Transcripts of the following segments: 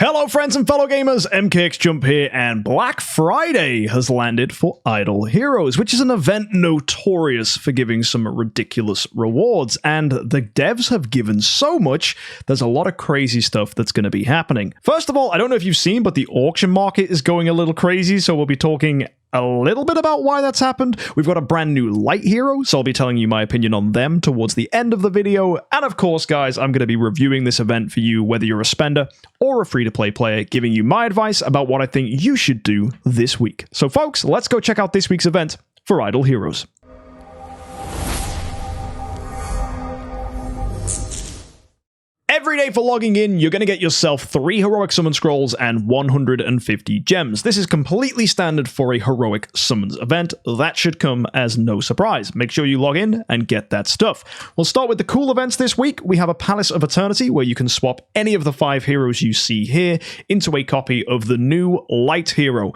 Hello friends and fellow gamers, MKxJUMP here, and Black Friday has landed for Idle Heroes, which is an event notorious for giving some ridiculous rewards, and the devs have given so much, there's a lot of crazy stuff that's going to be happening. First of all, I don't know if you've seen, but the auction market is going a little crazy, so we'll be talking a little bit about why that's happened. We've got a brand new light hero, so I'll be telling you my opinion on them towards the end of the video. And of course, guys, I'm going to be reviewing this event for you, whether you're a spender or a free-to-play player, giving you my advice about what I think you should do this week. So folks, let's go check out this week's event for Idle Heroes. Every day for logging in, you're going to get yourself 3 heroic summon scrolls and 150 gems. This is completely standard for a heroic summons event. That should come as no surprise. Make sure you log in and get that stuff. We'll start with the cool events this week. We have a Palace of Eternity where you can swap any of the 5 heroes you see here into a copy of the new light hero.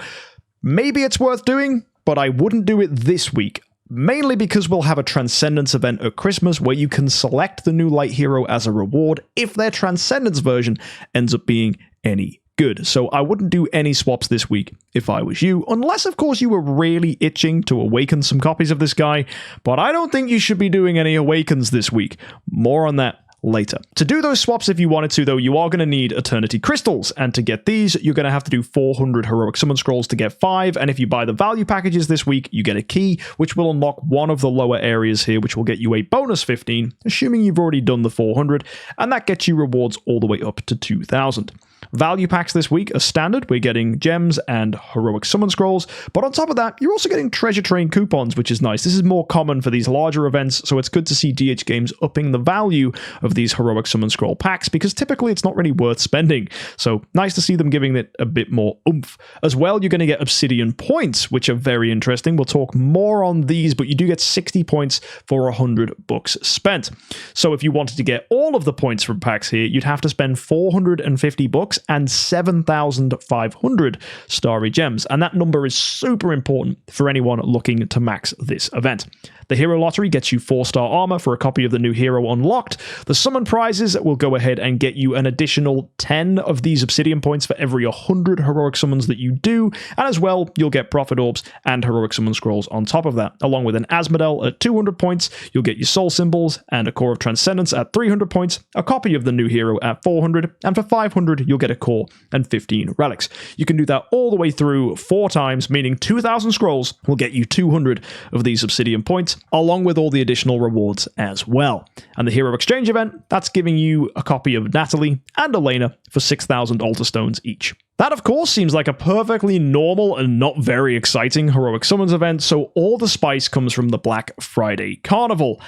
Maybe it's worth doing, but I wouldn't do it this week. Mainly because we'll have a Transcendence event at Christmas where you can select the new light hero as a reward if their Transcendence version ends up being any good. So I wouldn't do any swaps this week if I was you, unless of course you were really itching to awaken some copies of this guy, but I don't think you should be doing any awakens this week. More on that later. To do those swaps if you wanted to, though, you are going to need Eternity Crystals, and to get these, you're going to have to do 400 Heroic Summon Scrolls to get 5, and if you buy the value packages this week, you get a key, which will unlock one of the lower areas here, which will get you a bonus 15, assuming you've already done the 400, and that gets you rewards all the way up to 2,000. Value packs this week are standard. We're getting gems and heroic summon scrolls, but on top of that, you're also getting treasure train coupons, which is nice. This is more common for these larger events, so it's good to see DHGames upping the value of these heroic summon scroll packs, because typically it's not really worth spending. So nice to see them giving it a bit more oomph. As well, you're going to get obsidian points, which are very interesting. We'll talk more on these, but you do get 60 points for 100 bucks spent. So if you wanted to get all of the points from packs here, you'd have to spend 450 bucks and 7,500 starry gems, and that number is super important for anyone looking to max this event. The hero lottery gets you 4-star armor for a copy of the new hero unlocked. The summon prizes will go ahead and get you an additional 10 of these obsidian points for every 100 heroic summons that you do, and as well, you'll get profit orbs and heroic summon scrolls on top of that. Along with an Asmodel at 200 points, you'll get your soul symbols and a core of transcendence at 300 points, a copy of the new hero at 400, and for 500, you'll get a core and 15 relics. You can do that all the way through 4 times, meaning 2,000 scrolls will get you 200 of these obsidian points, along with all the additional rewards as well. And the Hero Exchange event, that's giving you a copy of Natalie and Elena for 6,000 altar stones each. That, of course, seems like a perfectly normal and not very exciting heroic summons event, so all the spice comes from the Black Friday Carnival.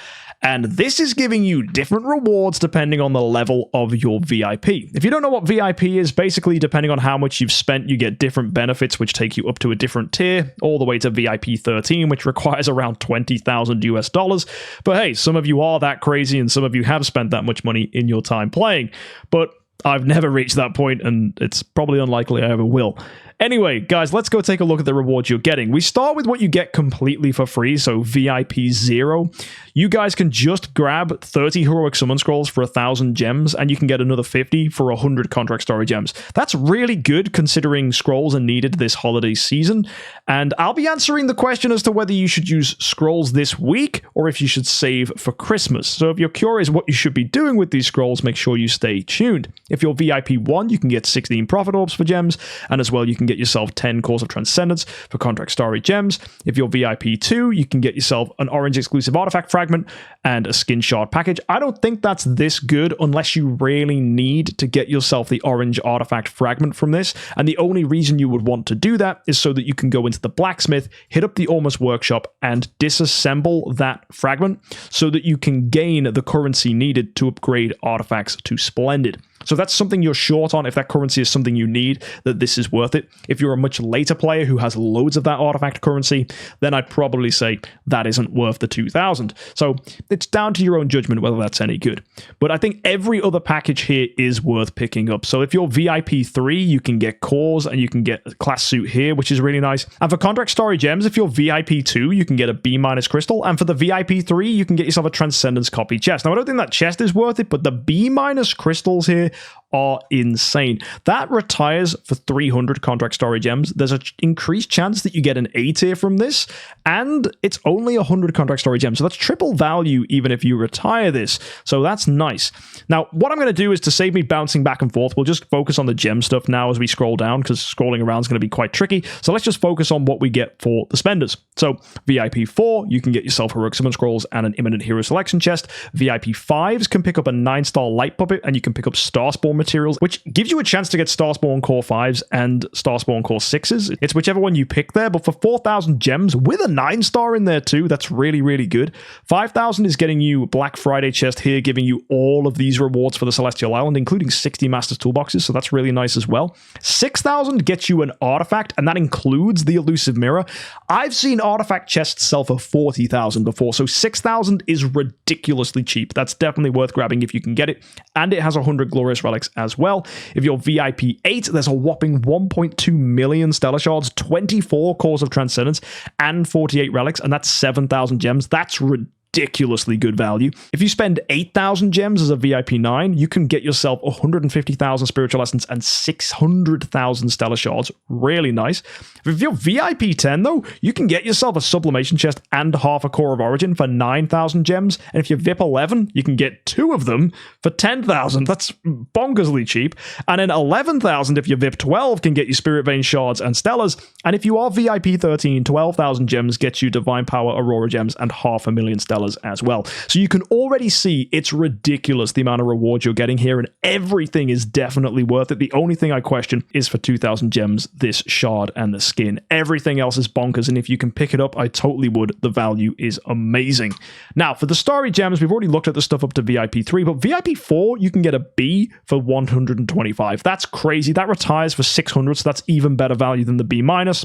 And this is giving you different rewards depending on the level of your VIP. If you don't know what VIP is, basically depending on how much you've spent, you get different benefits which take you up to a different tier, all the way to VIP 13, which requires around 20,000 US dollars. But hey, some of you are that crazy and some of you have spent that much money in your time playing. But I've never reached that point, and it's probably unlikely I ever will. Anyway, guys, let's go take a look at the rewards you're getting. We start with what you get completely for free, so VIP 0. You guys can just grab 30 heroic summon scrolls for 1,000 gems, and you can get another 50 for 100 contract story gems. That's really good considering scrolls are needed this holiday season, and I'll be answering the question as to whether you should use scrolls this week or if you should save for Christmas. So if you're curious what you should be doing with these scrolls, make sure you stay tuned. If you're VIP 1, you can get 16 profit orbs for gems, and as well you can get yourself 10 cores of transcendence for contract starry gems. If you're VIP 2, you can get yourself an orange exclusive artifact fragment and a skin shard package. I don't think that's this good unless you really need to get yourself the orange artifact fragment from this, and the only reason you would want to do that is so that you can go into the blacksmith, hit up the Almost Workshop, and disassemble that fragment so that you can gain the currency needed to upgrade artifacts to Splendid. So if that's something you're short on, if that currency is something you need, that this is worth it. If you're a much later player who has loads of that artifact currency, then I'd probably say that isn't worth the 2,000. So it's down to your own judgment whether that's any good. But I think every other package here is worth picking up. So if you're VIP 3, you can get cores and you can get a class suit here, which is really nice. And for contract story gems, if you're VIP 2, you can get a B- crystal. And for the VIP 3, you can get yourself a Transcendence copy chest. Now, I don't think that chest is worth it, but the B- crystals here are insane. That retires for 300 contract story gems. There's an increased chance that you get an A tier from this, and it's only 100 contract story gems. So that's triple value even if you retire this. So that's nice. Now, what I'm going to do is, to save me bouncing back and forth, we'll just focus on the gem stuff now as we scroll down, because scrolling around is going to be quite tricky. So let's just focus on what we get for the spenders. So VIP 4, you can get yourself heroic summon scrolls and an imminent hero selection chest. VIP 5s can pick up a 9-star light puppet, and you can pick up Starspawn materials, which gives you a chance to get Starspawn core 5s and Starspawn core 6s. It's whichever one you pick there, but for 4,000 gems with a 9-star in there too, that's really, really good. 5,000 is getting you Black Friday chest here, giving you all of these rewards for the Celestial Island, including 60 Master's Toolboxes, so that's really nice as well. 6,000 gets you an artifact, and that includes the Elusive Mirror. I've seen artifact chests sell for 40,000 before, so 6,000 is ridiculously cheap. That's definitely worth grabbing if you can get it, and it has 100 Glorious Relics as well. If you're VIP 8, there's a whopping 1.2 million Stellar Shards, 24 Cores of Transcendence, and 48 Relics, and that's 7,000 gems. That's ridiculously good value. If you spend 8,000 gems as a VIP 9, you can get yourself 150,000 Spiritual Essence and 600,000 Stellar Shards. Really nice. If you're VIP 10, though, you can get yourself a Sublimation chest and half a Core of Origin for 9,000 gems. And if you're VIP 11, you can get 2 of them for 10,000. That's bonkersly cheap. And then 11,000, if you're VIP 12, can get you Spirit Vein Shards and Stellars. And if you are VIP 13, 12,000 gems gets you Divine Power Aurora Gems and 500,000 Stellars as well. So you can already see it's ridiculous the amount of rewards you're getting here, and everything is definitely worth it. The only thing I question is for 2,000 gems, this shard and the skin. Everything else is bonkers, and if you can pick it up, I totally would. The value is amazing. Now, for the starry gems, we've already looked at the stuff up to VIP 3, but VIP 4, you can get a B for 125. That's crazy. That retires for 600, so that's even better value than the B minus.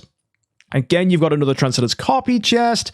Again, you've got another Transcendence copy chest.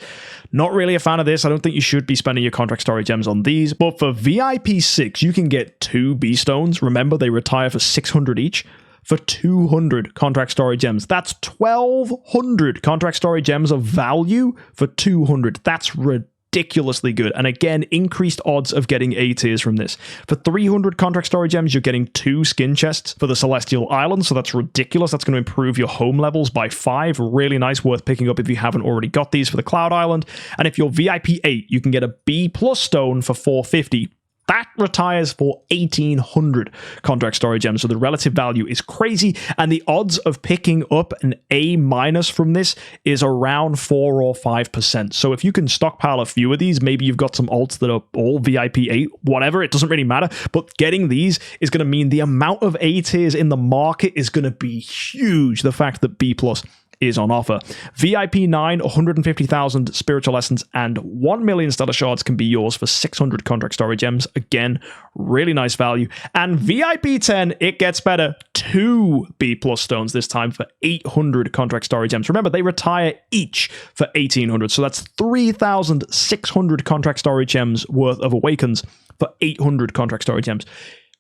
Not really a fan of this. I don't think you should be spending your contract story gems on these. But for VIP 6, you can get 2 B stones. Remember, they retire for 600 each. For 200 contract story gems. That's 1,200 contract story gems of value for 200. That's ridiculously good. And again, increased odds of getting A tiers from this. For 300 contract story gems, you're getting 2 skin chests for the Celestial Island, so that's ridiculous. That's going to improve your home levels by 5. Really nice, worth picking up if you haven't already got these for the Cloud Island. And if you're VIP 8, you can get a B plus stone for 450. That retires for 1,800 contract story gems, so the relative value is crazy, and the odds of picking up an A minus from this is around 4 or 5%. So if you can stockpile a few of these, maybe you've got some alts that are all VIP 8, whatever, it doesn't really matter, but getting these is going to mean the amount of A tiers in the market is going to be huge. The fact that B plus is on offer. VIP 9, 150,000 Spiritual Essence and 1 million Stellar Shards can be yours for 600 contract story gems. Again, really nice value. And VIP 10, it gets better. 2 B plus stones this time for 800 contract story gems. Remember, they retire each for 1,800, so that's 3,600 contract story gems worth of Awakens for 800 contract story gems.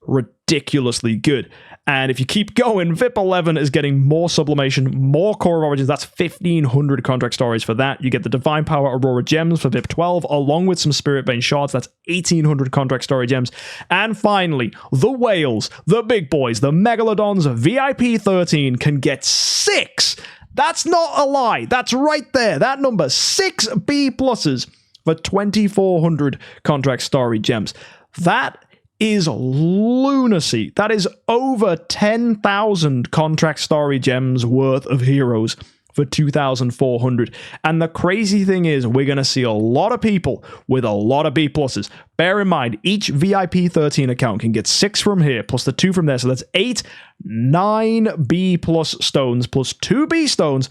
Ridiculously good. And if you keep going, VIP 11 is getting more Sublimation, more Core of Origins. That's 1,500 contract stories for that. You get the Divine Power Aurora Gems for VIP 12, along with some Spirit Vein Shards. That's 1,800 contract story gems. And finally, the whales, the big boys, the Megalodons, VIP 13 can get 6. That's not a lie. That's right there. That number, 6 B pluses for 2,400 contract story gems. That is lunacy. That is over 10,000 contract story gems worth of heroes for 2,400. And the crazy thing is, we're going to see a lot of people with a lot of B pluses. Bear in mind, each VIP 13 account can get 6 from here, plus the 2 from there. So that's 8, 9 B plus stones, plus 2 B stones.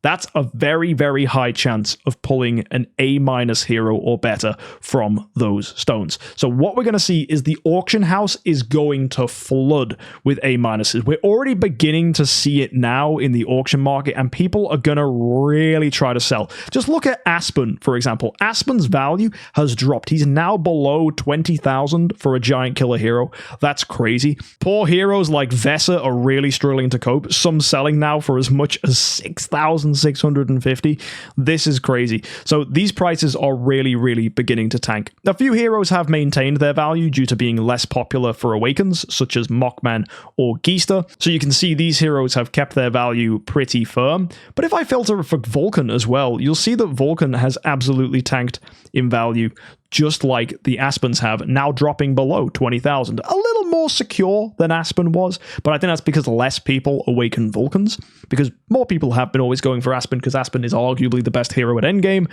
That's a very, very high chance of pulling an A minus hero or better from those stones. So what we're going to see is the auction house is going to flood with A minuses. We're already beginning to see it now in the auction market, and people are going to really try to sell. Just look at Aspen, for example. Aspen's value has dropped. He's now below 20,000 for a giant killer hero. That's crazy. Poor heroes like Vesa are really struggling to cope. Some selling now for as much as 6,000 1,650. This is crazy. So these prices are really beginning to tank. A few heroes have maintained their value due to being less popular for Awakens, such as Mockman or Geester. So you can see these heroes have kept their value pretty firm. But if I filter for Vulcan as well, you'll see that Vulcan has absolutely tanked in value, just like the Aspens have, now dropping below 20,000. A little more secure than Aspen was, but I think that's because less people awaken Vulcans, because more people have been always going for Aspen, because Aspen is arguably the best hero at endgame.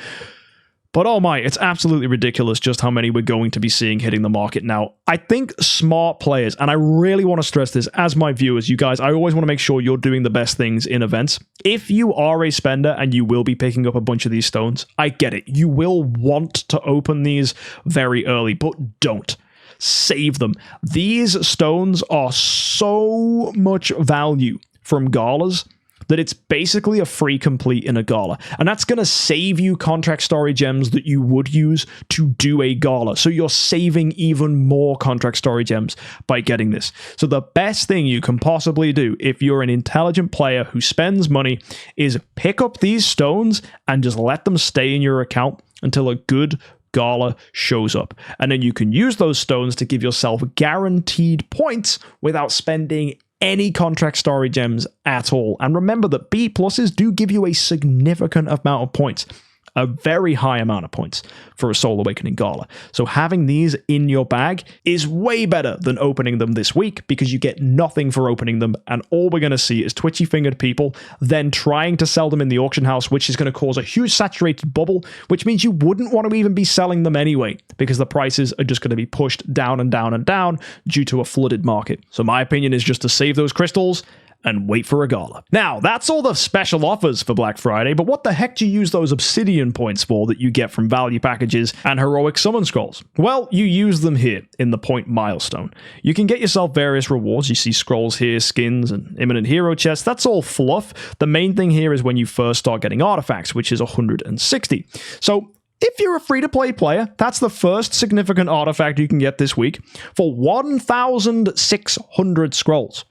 But oh my, it's absolutely ridiculous just how many we're going to be seeing hitting the market now. I think smart players, and I really want to stress this as my viewers, you guys, I always want to make sure you're doing the best things in events. If you are a spender and you will be picking up a bunch of these stones, I get it. You will want to open these very early, but don't. Save them. These stones are so much value from galas that it's basically a free complete in a gala. And that's going to save you contract story gems that you would use to do a gala. So you're saving even more contract story gems by getting this. So the best thing you can possibly do if you're an intelligent player who spends money is pick up these stones and just let them stay in your account until a good gala shows up. And then you can use those stones to give yourself guaranteed points without spending any contract story gems at all. And remember that B pluses do give you a significant amount of points, a very high amount of points for a Soul Awakening Gala. So having these in your bag is way better than opening them this week, because you get nothing for opening them, and all we're going to see is twitchy-fingered people then trying to sell them in the auction house, which is going to cause a huge saturated bubble, which means you wouldn't want to even be selling them anyway, because the prices are just going to be pushed down and down and down due to a flooded market. So my opinion is just to save those crystals and wait for a gala. Now, that's all the special offers for Black Friday, but what the heck do you use those obsidian points for that you get from value packages and heroic summon scrolls? Well, you use them here in the point milestone. You can get yourself various rewards. You see scrolls here, skins, and imminent hero chests. That's all fluff. The main thing here is when you first start getting artifacts, which is 160. So if you're a free-to-play player, that's the first significant artifact you can get this week for 1,600 scrolls.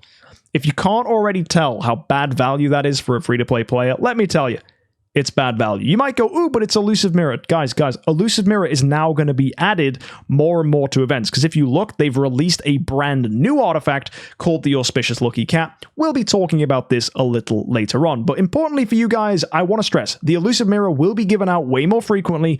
If you can't already tell how bad value that is for a free-to-play player, let me tell you, it's bad value. You might go, ooh, but it's Elusive Mirror. Guys, Elusive Mirror is now going to be added more and more to events, because if you look, they've released a brand new artifact called the Auspicious Lucky Cat. We'll be talking about this a little later on, but importantly for you guys, I want to stress, the Elusive Mirror will be given out way more frequently.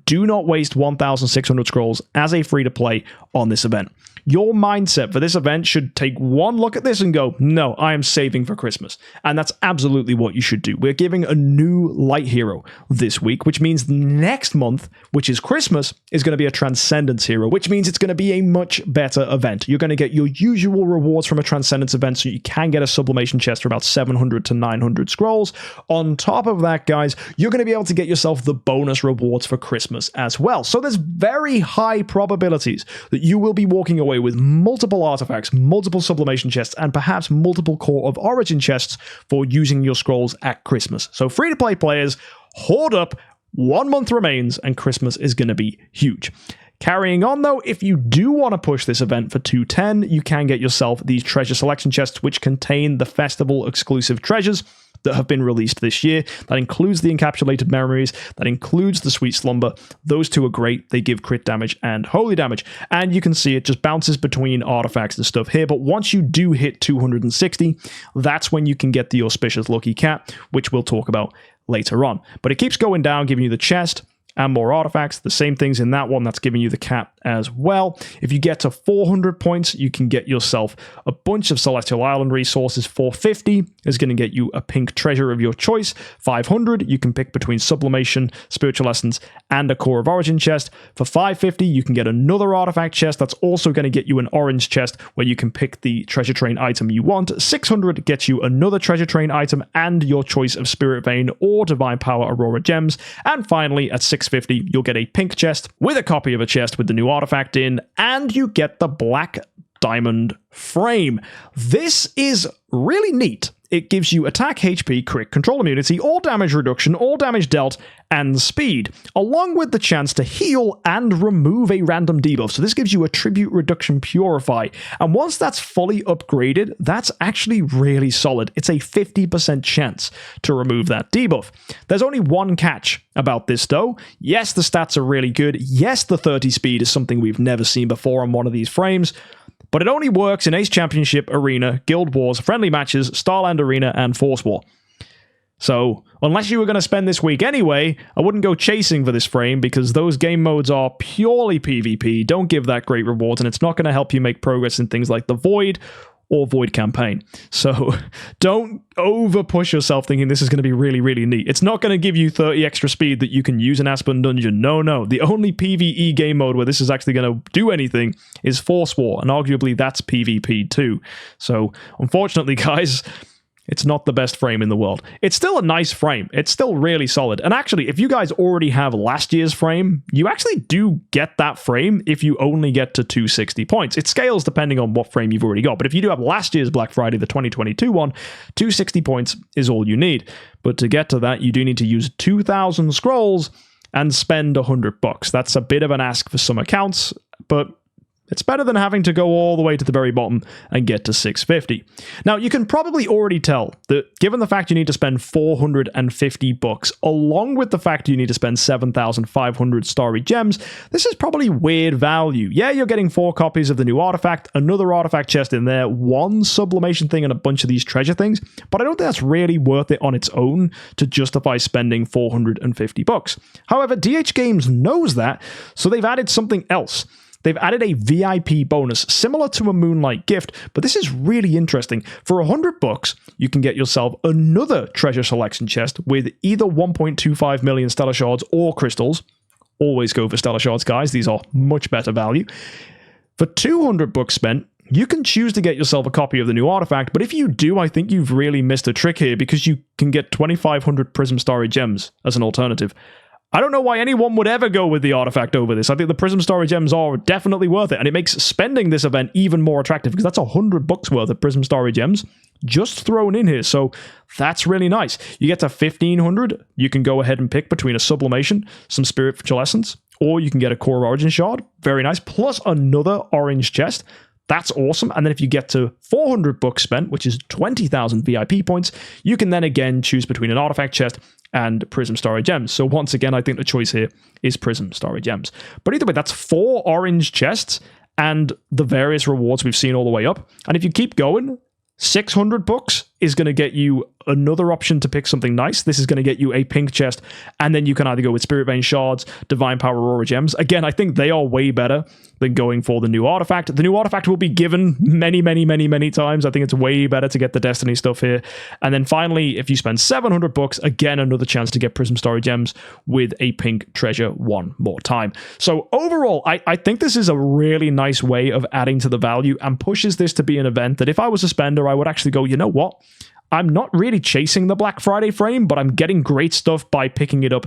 Do not waste 1,600 scrolls as a free-to-play on this event. Your mindset for this event should take one look at this and go, no, I am saving for Christmas. And that's absolutely what you should do. We're giving a new light hero this week, which means next month, which is Christmas, is going to be a Transcendence hero, which means it's going to be a much better event. You're going to get your usual rewards from a Transcendence event, so you can get a sublimation chest for about 700 to 900 scrolls. On top of that, guys, you're going to be able to get yourself the bonus rewards for Christmas as well. So there's very high probabilities that you will be walking away with multiple artifacts, multiple sublimation chests, and perhaps multiple core of origin chests for using your scrolls at Christmas. So free-to-play players, hoard up, 1 month remains, and Christmas is going to be huge. Carrying on though, if you do want to push this event for 210, you can get yourself these treasure selection chests, which contain the festival exclusive treasures that have been released this year. That includes the encapsulated memories, that includes the sweet slumber. Those two are great. They give crit damage and holy damage, and you can see it just bounces between artifacts and stuff here. But once you do hit 260, that's when you can get the Auspicious Lucky Cat, which we'll talk about later on. But it keeps going down, giving you the chest and more artifacts. The same things in that one, that's giving you the cat as well. If you get to 400 points, you can get yourself a bunch of Celestial Island resources. 450 is going to get you a pink treasure of your choice. 500, you can pick between Sublimation, Spiritual Essence, and a Core of Origin chest. For 550, you can get another artifact chest. That's also going to get you an orange chest where you can pick the treasure train item you want. 600 gets you another treasure train item and your choice of Spirit Vein or Divine Power Aurora gems. And finally, at 650, you'll get a pink chest with a copy of a chest with the new artifact in, and you get the black diamond frame. This is really neat it gives you attack, HP, crit, control immunity, all damage reduction, all damage dealt, and speed, along with the chance to heal and remove a random debuff. So this gives you attribute reduction purify. And once that's fully upgraded, that's actually really solid. It's a 50% chance to remove that debuff. There's only one catch about this though. Yes, the stats are really good. Yes, the 30 speed is something we've never seen before on one of these frames. But it only works in Ace Championship, Arena, Guild Wars, Friendly Matches, Starland Arena, and Force War. So, unless you were going to spend this week anyway, I wouldn't go chasing for this frame because those game modes are purely PvP, don't give that great rewards, and it's not going to help you make progress in things like the Void or Void Campaign. So, don't over-push yourself thinking this is going to be really, really neat. It's not going to give you 30 extra speed that you can use in Aspen Dungeon. No. The only PvE game mode where this is actually going to do anything is Force War, and arguably that's PvP too. So, unfortunately, guys, it's not the best frame in the world. It's still a nice frame. It's still really solid. And actually, if you guys already have last year's frame, you actually do get that frame if you only get to 260 points. It scales depending on what frame you've already got. But if you do have last year's Black Friday, the 2022 one, 260 points is all you need. But to get to that, you do need to use 2,000 scrolls and spend $100. That's a bit of an ask for some accounts, but it's better than having to go all the way to the very bottom and get to 650. Now, you can probably already tell that given the fact you need to spend $450, along with the fact you need to spend 7,500 starry gems, this is probably weird value. Yeah, you're getting 4 copies of the new artifact, another artifact chest in there, 1 sublimation thing, and a bunch of these treasure things, but I don't think that's really worth it on its own to justify spending $450. However, DHGames knows that, so they've added something else. They've added a VIP bonus similar to a Moonlight gift, but this is really interesting. For $100, you can get yourself another treasure selection chest with either 1.25 million stellar shards or crystals. Always go for stellar shards, guys. These are much better value. For $200 spent, you can choose to get yourself a copy of the new artifact, but if you do, I think you've really missed a trick here because you can get 2,500 Prism Starry Gems as an alternative. I don't know why anyone would ever go with the artifact over this. I think the Prism Starry Gems are definitely worth it, and it makes spending this event even more attractive because that's $100 worth of Prism Starry Gems just thrown in here, so that's really nice. You get to 1,500, you can go ahead and pick between a Sublimation, some Spiritual Essence, or you can get a Core Origin Shard, very nice, plus another orange chest. That's awesome. And then if you get to $400 spent, which is 20,000 VIP points, you can then again choose between an artifact chest and Prism Starry Gems. So once again, I think the choice here is Prism Starry Gems. But either way, that's 4 orange chests and the various rewards we've seen all the way up. And if you keep going, $600 is going to get you another option to pick something nice. This is going to get you a pink chest, and then you can either go with Spirit Vein Shards, Divine Power Aurora Gems. Again, I think they are way better than going for the new artifact. The new artifact will be given many times. I think it's way better to get the Destiny stuff here. And then finally, if you spend $700, again, another chance to get Prism Starry Gems with a pink treasure one more time. So overall, I think this is a really nice way of adding to the value and pushes this to be an event that if I was a spender, I would actually go, you know what? I'm not really chasing the Black Friday frame, but I'm getting great stuff by picking it up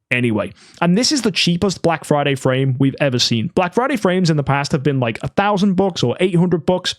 anyway. And this is the cheapest Black Friday frame we've ever seen. Black Friday frames in the past have been like $1,000 or $800.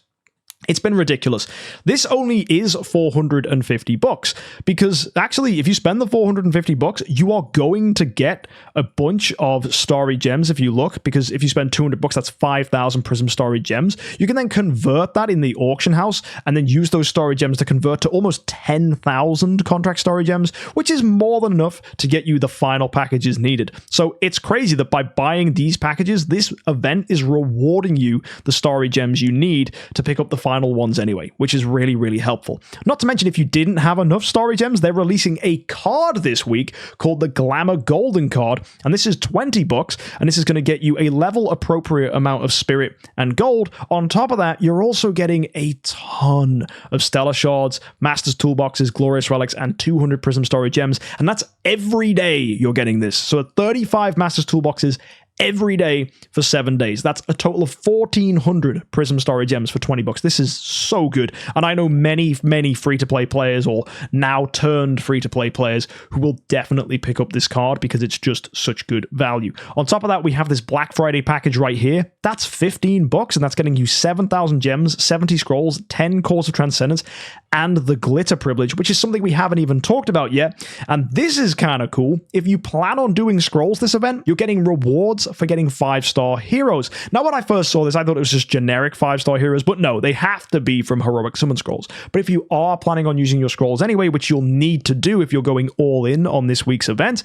It's been ridiculous. This only is $450 because actually, if you spend the $450, you are going to get a bunch of Starry Gems if you look, because if you spend $200, that's 5,000 Prism Starry Gems. You can then convert that in the auction house and then use those Starry Gems to convert to almost 10,000 Contract Starry Gems, which is more than enough to get you the final packages needed. So it's crazy that by buying these packages, this event is rewarding you the Starry Gems you need to pick up the final ones anyway, which is really helpful. Not to mention, if you didn't have enough Starry Gems, they're releasing a card this week called the Glamour Golden card, and this is $20, and this is going to get you a level appropriate amount of spirit and gold. On top of that, you're also getting a ton of Stellar Shards, Master's Toolboxes, Glorious Relics, and 200 Prism Starry Gems, and that's every day you're getting this. So 35 Master's Toolboxes every day for 7 days. That's a total of 1,400 Prism Story Gems for 20 bucks. This is so good. And I know many free-to-play players or now turned free-to-play players who will definitely pick up this card because it's just such good value. On top of that, we have this Black Friday package right here. That's 15 bucks, and that's getting you 7,000 gems, 70 scrolls, 10 Cores of Transcendence, and the Glitter Privilege, which is something we haven't even talked about yet. And this is kind of cool. If you plan on doing scrolls this event, you're getting rewards for getting 5-star heroes. Now, when I first saw this, I thought it was just generic 5-star heroes, but no, they have to be from heroic summon scrolls. But if you are planning on using your scrolls anyway, which you'll need to do if you're going all in on this week's event,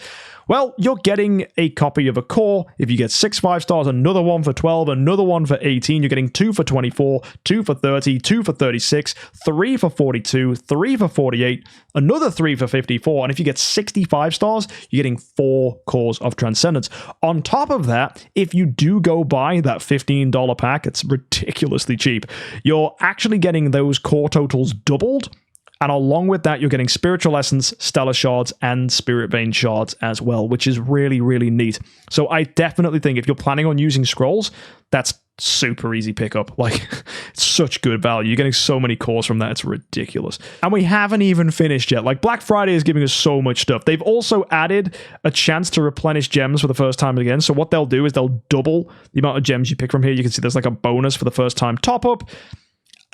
well, you're getting a copy of a core. If you get 6 5-stars, another one for 12, another one for 18, you're getting 2 for 24, 2 for 30, 2 for 36, 3 for 42, 3 for 48, another 3 for 54, and if you get 65 stars, you're getting 4 Cores of Transcendence. On top of that, if you do go buy that $15 pack, it's ridiculously cheap, you're actually getting those core totals doubled. And along with that, you're getting Spiritual Essence, Stellar Shards, and Spirit Vein Shards as well, which is really, really neat. So I definitely think if you're planning on using scrolls, that's super easy pickup. Like, it's such good value. You're getting so many cores from that. It's ridiculous. And we haven't even finished yet. Like, Black Friday is giving us so much stuff. They've also added a chance to replenish gems for the first time again. So what they'll do is they'll double the amount of gems you pick from here. You can see there's like a bonus for the first time top up.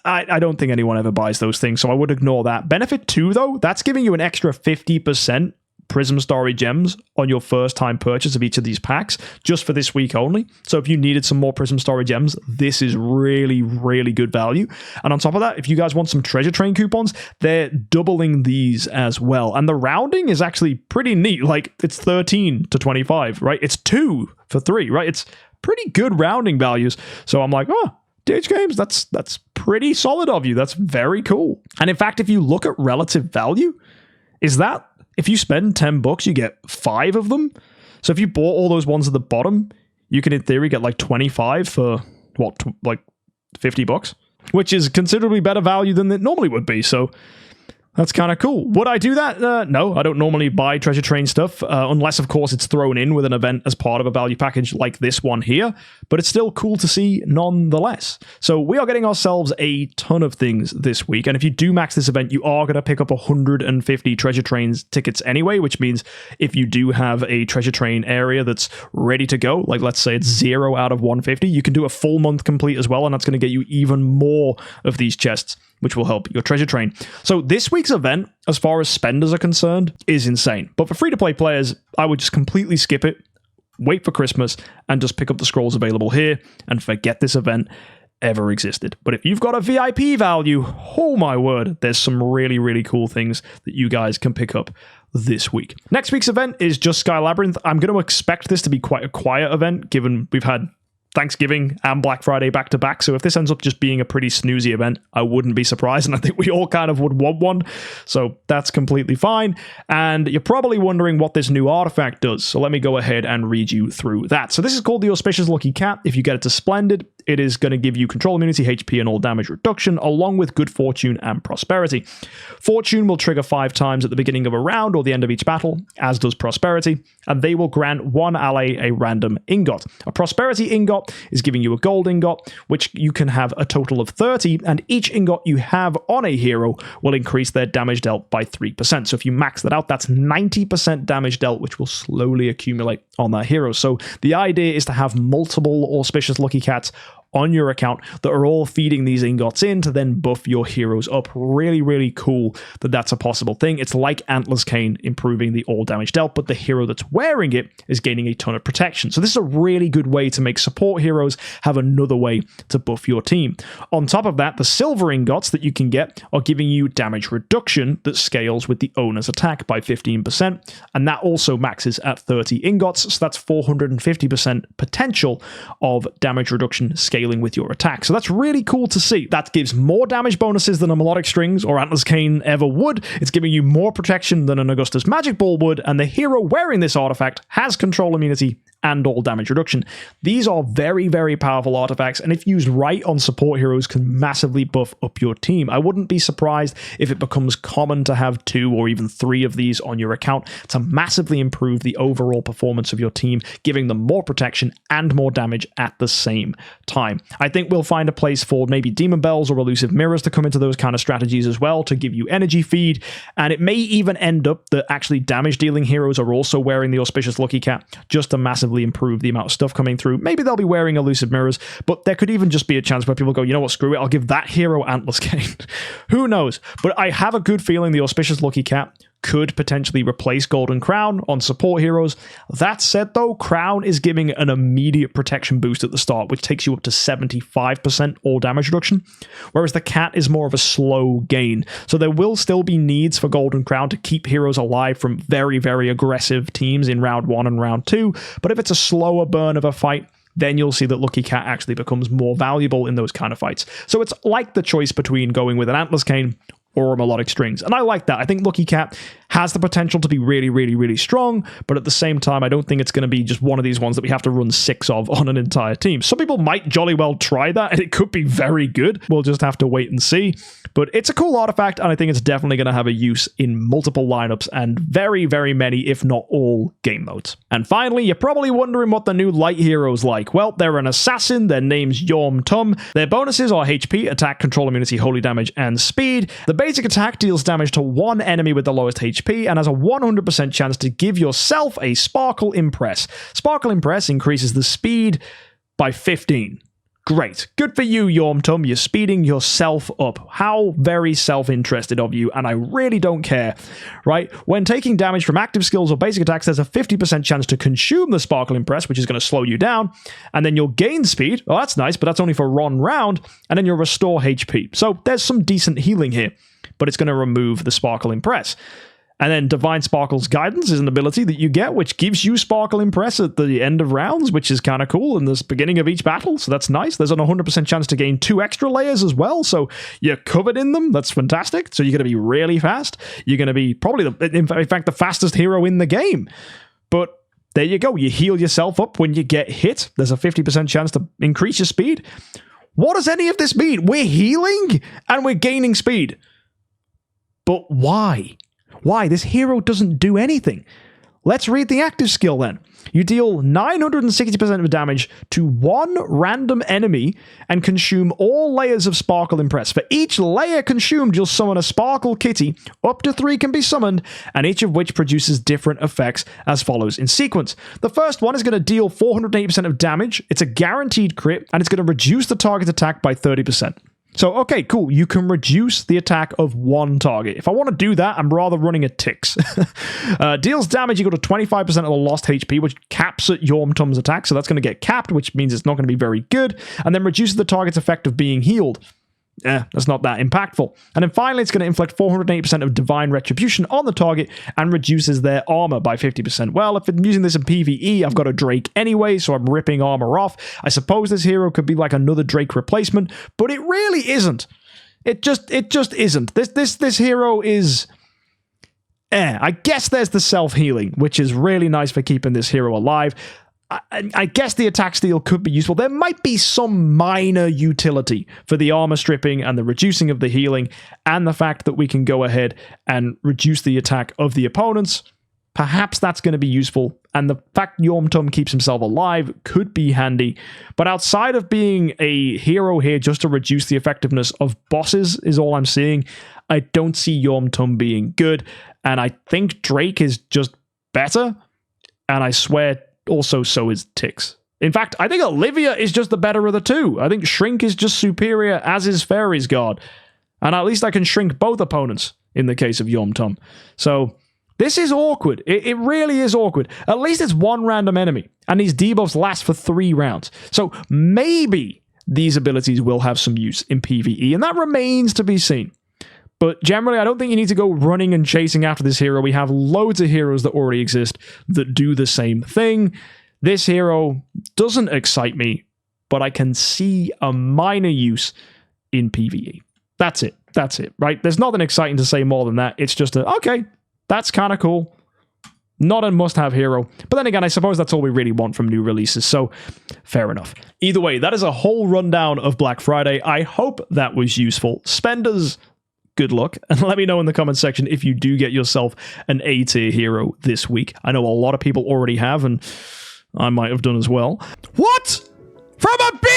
I don't think anyone ever buys those things, so I would ignore that. Benefit 2, though, that's giving you an extra 50% Prism Story Gems on your first time purchase of each of these packs, just for this week only. So if you needed some more Prism Story Gems, this is really, really good value. And on top of that, if you guys want some Treasure Train coupons, they're doubling these as well. And the rounding is actually pretty neat. Like, it's 13 to 25, right? It's 2 for 3, right? It's pretty good rounding values. So I'm like, oh, DHGames, that's pretty solid of you. That's very cool. And in fact, if you look at relative value, is that if you spend 10 bucks, you get 5 of them? So if you bought all those ones at the bottom, you can in theory get like 25 for what, like 50 bucks, which is considerably better value than it normally would be. So that's kind of cool. Would I do that? No, I don't normally buy Treasure Train stuff, unless, of course, it's thrown in with an event as part of a value package like this one here, but it's still cool to see nonetheless. So we are getting ourselves a ton of things this week, and if you do max this event, you are going to pick up 150 Treasure Trains tickets anyway, which means if you do have a Treasure Train area that's ready to go, like let's say it's 0 out of 150, you can do a full month complete as well, and that's going to get you even more of these chests, which will help your Treasure Train. So this week's event, as far as spenders are concerned, is insane. But for free-to-play players, I would just completely skip it, wait for Christmas, and just pick up the scrolls available here, and forget this event ever existed. But if you've got a VIP value, oh my word, there's some really, really cool things that you guys can pick up this week. Next week's event is just Sky Labyrinth. I'm going to expect this to be quite a quiet event, given we've had Thanksgiving and Black Friday back to back. So if this ends up just being a pretty snoozy event, I wouldn't be surprised. And I think we all kind of would want one. So that's completely fine. And you're probably wondering what this new artifact does. So let me go ahead and read you through that. So this is called the Auspicious Lucky Cat. If you get it to Splendid, it is going to give you control immunity, HP, and all damage reduction, along with good fortune and prosperity. Fortune will trigger 5 times at the beginning of a round or the end of each battle, as does prosperity, and they will grant one ally a random ingot. A prosperity ingot is giving you a gold ingot, which you can have a total of 30, and each ingot you have on a hero will increase their damage dealt by 3%. So if you max that out, that's 90% damage dealt, which will slowly accumulate on that hero. So the idea is to have multiple Auspicious Lucky Cats on your account that are all feeding these ingots in to then buff your heroes up. Really, really cool that that's a possible thing. It's like Antler's Cane improving the all damage dealt, but the hero that's wearing it is gaining a ton of protection. So this is a really good way to make support heroes have another way to buff your team. On top of that, the silver ingots that you can get are giving you damage reduction that scales with the owner's attack by 15%, and that also maxes at 30 ingots, so that's 450% potential of damage reduction scaling with your attack. So that's really cool to see. That gives more damage bonuses than a Melodic Strings or Antler's Cane ever would. It's giving you more protection than an Augustus Magic Ball would, and the hero wearing this artifact has control immunity and all damage reduction. These are very, very powerful artifacts, and if used right on support heroes, can massively buff up your team. I wouldn't be surprised if it becomes common to have 2 or even 3 of these on your account to massively improve the overall performance of your team, giving them more protection and more damage at the same time. I think we'll find a place for maybe Demon Bells or Elusive Mirrors to come into those kind of strategies as well, to give you energy feed, and it may even end up that actually damage dealing heroes are also wearing the Auspicious Lucky Cat, just to massively improve the amount of stuff coming through. Maybe they'll be wearing Elusive Mirrors, but there could even just be a chance where people go, you know what, screw it, I'll give that hero Antlers Cane. Who knows? But I have a good feeling the Auspicious Lucky Cat could potentially replace Golden Crown on support heroes. That said though, Crown is giving an immediate protection boost at the start, which takes you up to 75% all damage reduction, whereas the Cat is more of a slow gain. So there will still be needs for Golden Crown to keep heroes alive from very, very aggressive teams in round 1 and round 2, but if it's a slower burn of a fight, then you'll see that Lucky Cat actually becomes more valuable in those kind of fights. So it's like the choice between going with an Antlers Cane or Melodic Strings. And I like that. I think Lucky Cat has the potential to be really, really, really strong, but at the same time, I don't think it's going to be just one of these ones that we have to run 6 of on an entire team. Some people might jolly well try that, and it could be very good. We'll just have to wait and see. But it's a cool artifact, and I think it's definitely going to have a use in multiple lineups and very, very many, if not all, game modes. And finally, you're probably wondering what the new light hero's like. Well, they're an assassin. Their name's Yorhm Tum. Their bonuses are HP, attack, control immunity, holy damage, and speed. The basic attack deals damage to one enemy with the lowest HP and has a 100% chance to give yourself a Sparkle Impress. Sparkle Impress increases the speed by 15. Great. Good for you, Yorhm Tum. You're speeding yourself up. How very self-interested of you, and I really don't care, right? When taking damage from active skills or basic attacks, there's a 50% chance to consume the Sparkle Impress, which is going to slow you down, and then you'll gain speed. Oh, that's nice, but that's only for one round, and then you'll restore HP. So there's some decent healing here, but it's going to remove the Sparkle Impress. And then Divine Sparkle's Guidance is an ability that you get, which gives you Sparkle Impress at the end of rounds, which is kind of cool in the beginning of each battle, so that's nice. There's an 100% chance to gain 2 extra layers as well, so you're covered in them. That's fantastic. So you're going to be really fast. You're going to be probably, in fact, the fastest hero in the game. But there you go. You heal yourself up when you get hit. There's a 50% chance to increase your speed. What does any of this mean? We're healing and we're gaining speed. But why? Why? This hero doesn't do anything. Let's read the active skill then. You deal 960% of damage to one random enemy and consume all layers of Sparkle Impress. For each layer consumed, you'll summon a Sparkle Kitty. Up to 3 can be summoned, and each of which produces different effects as follows in sequence. The first one is going to deal 480% of damage. It's a guaranteed crit, and it's going to reduce the target attack by 30%. So, okay, cool. You can reduce the attack of one target. If I want to do that, I'm rather running a Tix. Deals damage equal to 25% of the lost HP, which caps at Yorhm Tum's attack. So that's going to get capped, which means it's not going to be very good. And then reduces the target's effect of being healed. That's not that impactful. And then finally, it's going to inflict 480% of Divine Retribution on the target and reduces their armor by 50%. Well, if I'm using this in PvE, I've got a Drake anyway, so I'm ripping armor off. I suppose this hero could be like another Drake replacement, but it really isn't. It just isn't. This hero is... I guess there's the self-healing, which is really nice for keeping this hero alive. I guess the attack steal could be useful. There might be some minor utility for the armor stripping and the reducing of the healing and the fact that we can go ahead and reduce the attack of the opponents. Perhaps that's going to be useful. And the fact Yorhm Tum keeps himself alive could be handy. But outside of being a hero here just to reduce the effectiveness of bosses is all I'm seeing, I don't see Yorhm Tum being good. And I think Drake is just better. And I swear also so is Tix. In fact, I think Olivia is just the better of the two. I think Shrink is just superior, as is Fairy's Guard. And at least I can shrink both opponents in the case of Yorhm Tum. So this is awkward. It really is awkward. At least it's one random enemy, and these debuffs last for 3 rounds. So maybe these abilities will have some use in PvE, and that remains to be seen. But generally, I don't think you need to go running and chasing after this hero. We have loads of heroes that already exist that do the same thing. This hero doesn't excite me, but I can see a minor use in PvE. That's it. That's it, right? There's nothing exciting to say more than that. It's just okay, that's kind of cool. Not a must-have hero. But then again, I suppose that's all we really want from new releases, so fair enough. Either way, that is a whole rundown of Black Friday. I hope that was useful. Spenders, good luck, and let me know in the comment section if you do get yourself an A-tier hero this week. I know a lot of people already have, and I might have done as well. What? From a B-?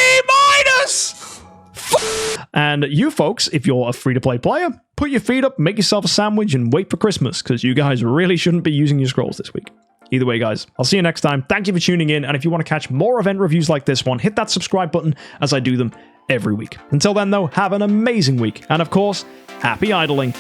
And you folks, if you're a free-to-play player, put your feet up, make yourself a sandwich, and wait for Christmas, because you guys really shouldn't be using your scrolls this week. Either way, guys, I'll see you next time. Thank you for tuning in, and if you want to catch more event reviews like this one, hit that subscribe button as I do them every week. Until then, though, have an amazing week, and of course, happy idling.